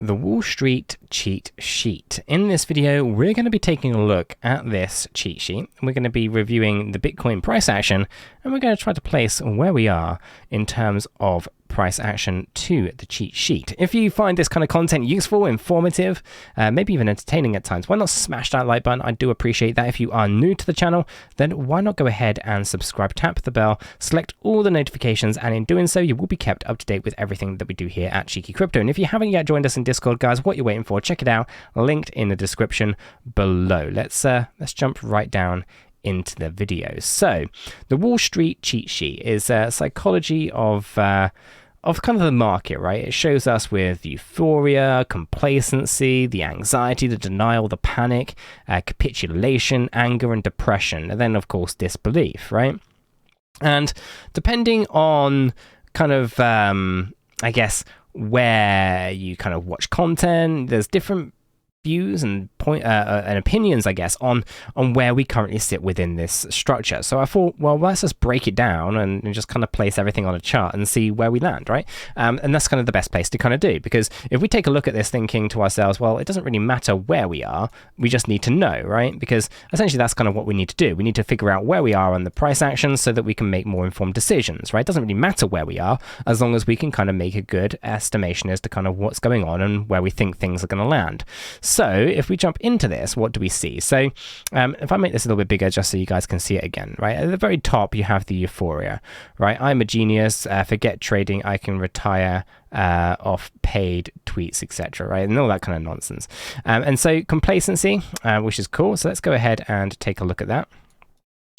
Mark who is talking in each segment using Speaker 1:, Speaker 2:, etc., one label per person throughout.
Speaker 1: The Wall Street cheat sheet. In this video, we're going to be taking a look at this cheat sheet. We're going to be reviewing the Bitcoin price action, and we're going to try to place where we are in terms of price action to the cheat sheet. If you find this kind of content useful, informative, maybe even entertaining at times, why not smash that like button? I do appreciate that. If you are new to the channel, then why not go ahead and subscribe, tap the bell, select all the notifications, and in doing so, you will be kept up to date with everything that we do here at Cheeky Crypto. And if you haven't yet joined us in Discord, guys, what you're waiting for, check it out, linked in the description below. Let's jump right down into the video. So, the Wall Street cheat sheet is a psychology of kind of the market, right? It shows us with euphoria, complacency, the anxiety, the denial, the panic, capitulation, anger, and depression, and then, of course, disbelief, right? And depending on kind of, I guess, where you kind of watch content, there's different views and and opinions, I guess, on where we currently sit within this structure. So I thought, well, let's just break it down and just kind of place everything on a chart and see where we land, right? And that's kind of the best place to kind of do, because if we take a look at this thinking to ourselves, well, it doesn't really matter where we are, we just need to know, right? Because essentially that's kind of what we need to do. We need to figure out where we are on the price action so that we can make more informed decisions, right? It doesn't really matter where we are as long as we can kind of make a good estimation as to kind of what's going on and where we think things are going to land. So if we jump into this, what do we see? So if I make this a little bit bigger just so you guys can see it again, right? At the very top, you have the euphoria, right? I'm a genius, forget trading, I can retire off paid tweets, etc., right? And all that kind of nonsense. And so complacency, which is cool. So let's go ahead and take a look at that.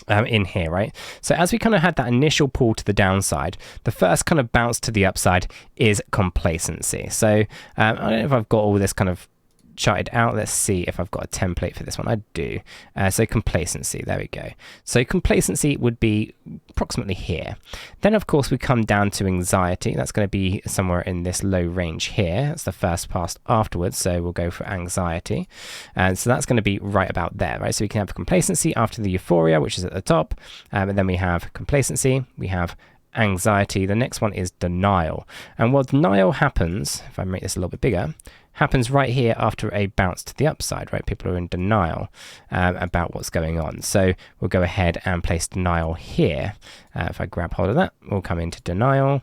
Speaker 1: In here, right? So as we kind of had that initial pull to the downside, the first kind of bounce to the upside is complacency. So I don't know if I've got all this kind of charted out. Let's see if I've got a template for this one. I do. So complacency, there we go. So complacency would be approximately here. Then of course we come down to anxiety. That's going to be somewhere in this low range here. That's the first pass afterwards, so we'll go for anxiety. And so that's going to be right about there, right? So we can have complacency after the euphoria, which is at the top, and then we have complacency, we have anxiety. The next one is denial. And what denial happens, if I make this a little bit bigger, happens right here after a bounce to the upside, right? People are in denial about what's going on. So we'll go ahead and place denial here. If I grab hold of that, we'll come into denial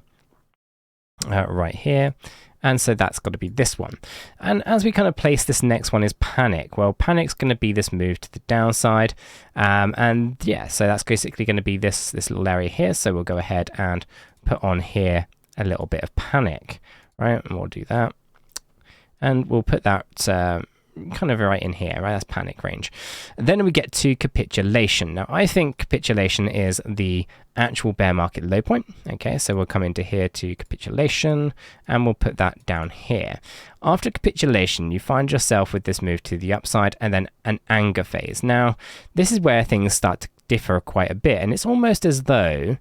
Speaker 1: right here. And so that's got to be this one. And as we kind of place this next one is panic. Well, panic's going to be this move to the downside. And yeah, so that's basically going to be this little area here. So we'll go ahead and put on here a little bit of panic, right? And we'll do that. And we'll put that kind of right in here, right? That's panic range. Then we get to capitulation. Now, I think capitulation is the actual bear market low point. Okay, so we'll come into here to capitulation, and we'll put that down here. After capitulation, you find yourself with this move to the upside and then an anger phase. Now, this is where things start to differ quite a bit, and it's almost as though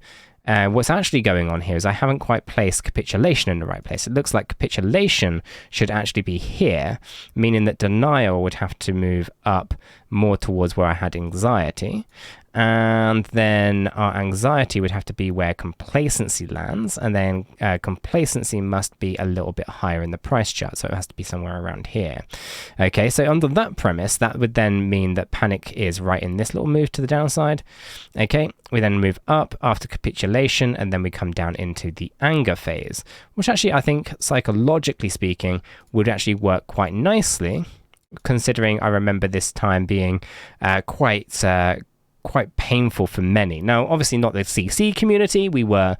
Speaker 1: what's actually going on here is I haven't quite placed capitulation in the right place. It looks like capitulation should actually be here, meaning that denial would have to move up more towards where I had anxiety. And then our anxiety would have to be where complacency lands. And then complacency must be a little bit higher in the price chart. So it has to be somewhere around here. Okay, so under that premise, that would then mean that panic is right in this little move to the downside. Okay, we then move up after capitulation, and then we come down into the anger phase, which actually I think psychologically speaking would actually work quite nicely, considering I remember this time being quite painful for many. Now, obviously not the CC community. We were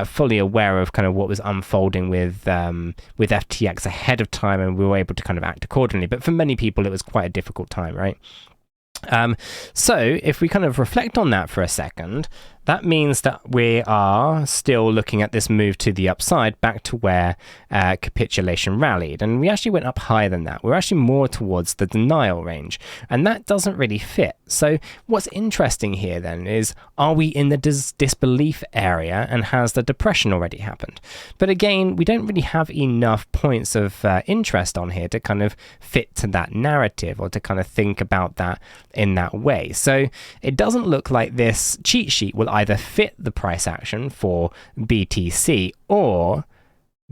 Speaker 1: fully aware of kind of what was unfolding with FTX ahead of time, and we were able to kind of act accordingly. But for many people, it was quite a difficult time, right? So if we kind of reflect on that for a second, that means that we are still looking at this move to the upside back to where capitulation rallied. And we actually went up higher than that. We're actually more towards the denial range. And that doesn't really fit. So what's interesting here then is, are we in the disbelief area, and has the depression already happened? But again, we don't really have enough points of interest on here to kind of fit to that narrative or to kind of think about that in that way. So it doesn't look like this cheat sheet will either fit the price action for BTC or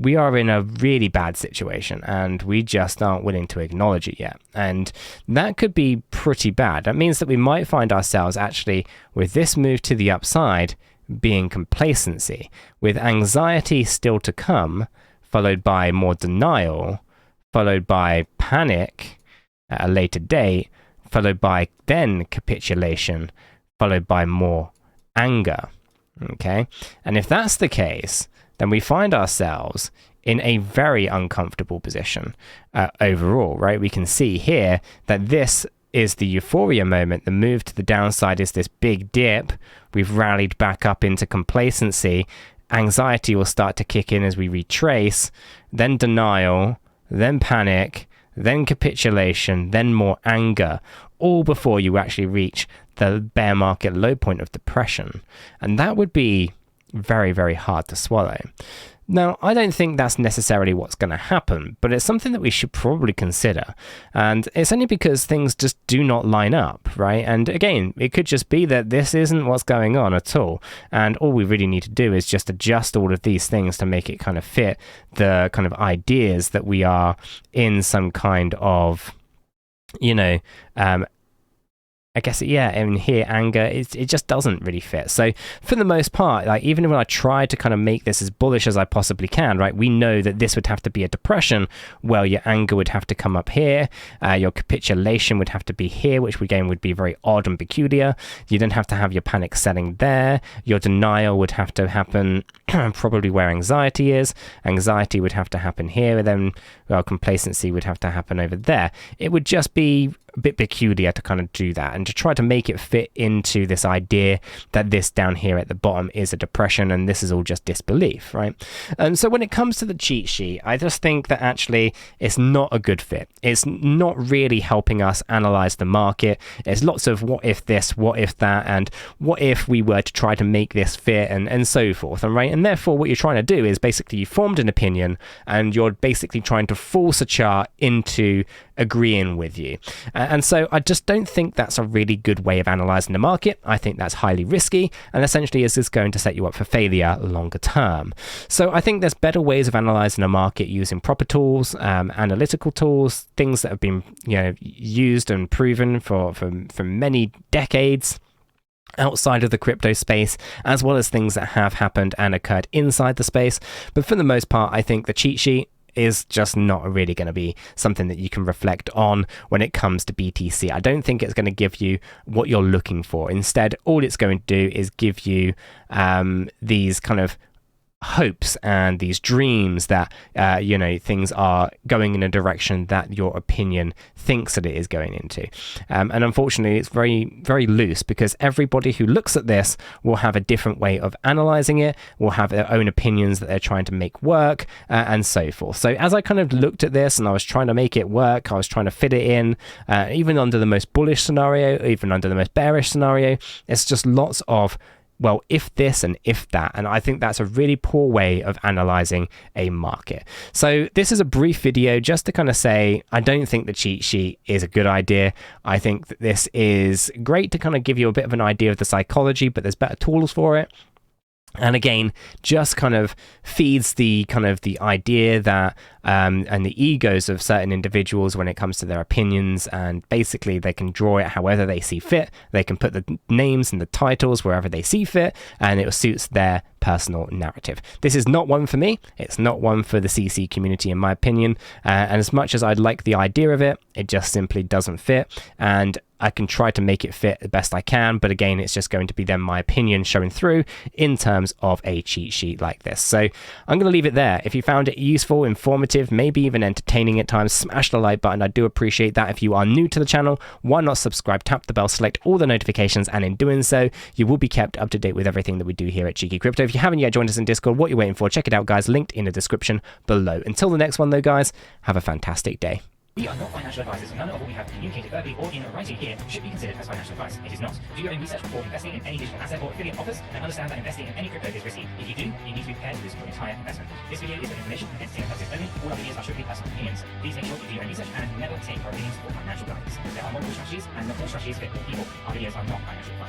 Speaker 1: we are in a really bad situation and we just aren't willing to acknowledge it yet. And that could be pretty bad. That means that we might find ourselves actually with this move to the upside being complacency, with anxiety still to come, followed by more denial, followed by panic at a later date, followed by then capitulation, followed by more anger. Okay? And if that's the case, then we find ourselves in a very uncomfortable position overall, right? We can see here that this is the euphoria moment. The move to the downside is this big dip. We've rallied back up into complacency. Anxiety will start to kick in as we retrace, then denial, then panic, then capitulation, then more anger, all before you actually reach the bear market low point of depression. And that would be very, very hard to swallow. Now, I don't think that's necessarily what's going to happen, but it's something that we should probably consider. And it's only because things just do not line up, right? And again, it could just be that this isn't what's going on at all. And all we really need to do is just adjust all of these things to make it kind of fit the kind of ideas that we are in some kind of, I guess, and here anger, it just doesn't really fit. So for the most part, like even when I try to kind of make this as bullish as I possibly can, right, we know that this would have to be a depression. Well, your anger would have to come up here. Your capitulation would have to be here, which again would be very odd and peculiar. You then have to have your panic setting there. Your denial would have to happen probably where anxiety is. Anxiety would have to happen here, and then, well, complacency would have to happen over there. It would just be a bit peculiar to kind of do that and to try to make it fit into this idea that this down here at the bottom is a depression and this is all just disbelief, right? And so when it comes to the cheat sheet, I just think that actually it's not a good fit. It's not really helping us analyze the market. There's lots of what if this, what if that, and what if we were to try to make this fit and so forth, and right? And therefore what you're trying to do is basically you formed an opinion and you're basically trying to force a chart into agreeing with you. And so I just don't think that's a really good way of analyzing the market. I think that's highly risky and essentially is just going to set you up for failure longer term. So I think there's better ways of analyzing a market using proper tools, analytical tools, things that have been used and proven for many decades outside of the crypto space, as well as things that have happened and occurred inside the space. But for the most part, I think the cheat sheet is just not really going to be something that you can reflect on when it comes to BTC. I don't think it's going to give you what you're looking for. Instead, all it's going to do is give you these kind of hopes and these dreams that things are going in a direction that your opinion thinks that it is going into, and unfortunately it's very, very loose because everybody who looks at this will have a different way of analyzing it, will have their own opinions that they're trying to make work, and so forth. So as I kind of looked at this and I was trying to make it work, I was trying to fit it in, even under the most bullish scenario, even under the most bearish scenario, it's just lots of, well, if this and if that. And I think that's a really poor way of analyzing a market. So this is a brief video just to kind of say, I don't think the cheat sheet is a good idea. I think that this is great to kind of give you a bit of an idea of the psychology, but there's better tools for it. And again, just kind of feeds the kind of the idea that and the egos of certain individuals when it comes to their opinions, and basically they can draw it however they see fit. They can put the names and the titles wherever they see fit, and it suits their personal narrative. This is not one for me. It's not one for the CC community, in my opinion. And as much as I'd like the idea of it, it just simply doesn't fit. And I can try to make it fit the best I can, but again, it's just going to be then my opinion showing through in terms of a cheat sheet like this. So I'm going to leave it there. If you found it useful, informative, maybe even entertaining at times, smash the like button. I do appreciate that. If you are new to the channel, why not subscribe, tap the bell, select all the notifications, and in doing so, you will be kept up to date with everything that we do here at Cheeky Crypto. If you haven't yet joined us in Discord, what you're waiting for, check it out, guys, linked in the description below. Until the next one, though, guys, have a fantastic day.
Speaker 2: We are not financial advisors, and none of what we have communicated verbally or in writing here should be considered as financial advice. It is not. Do your own research before investing in any digital asset or affiliate offers, and understand that investing in any crypto is risky. If you do, you need to be prepared to lose your entire investment. This video is for information and entertainment purposes only. All our videos are strictly personal opinions. Please make sure you do your own research and never take our opinions for financial guidance. There are multiple strategies, and not all strategies fit all people. Our videos are not financial advice.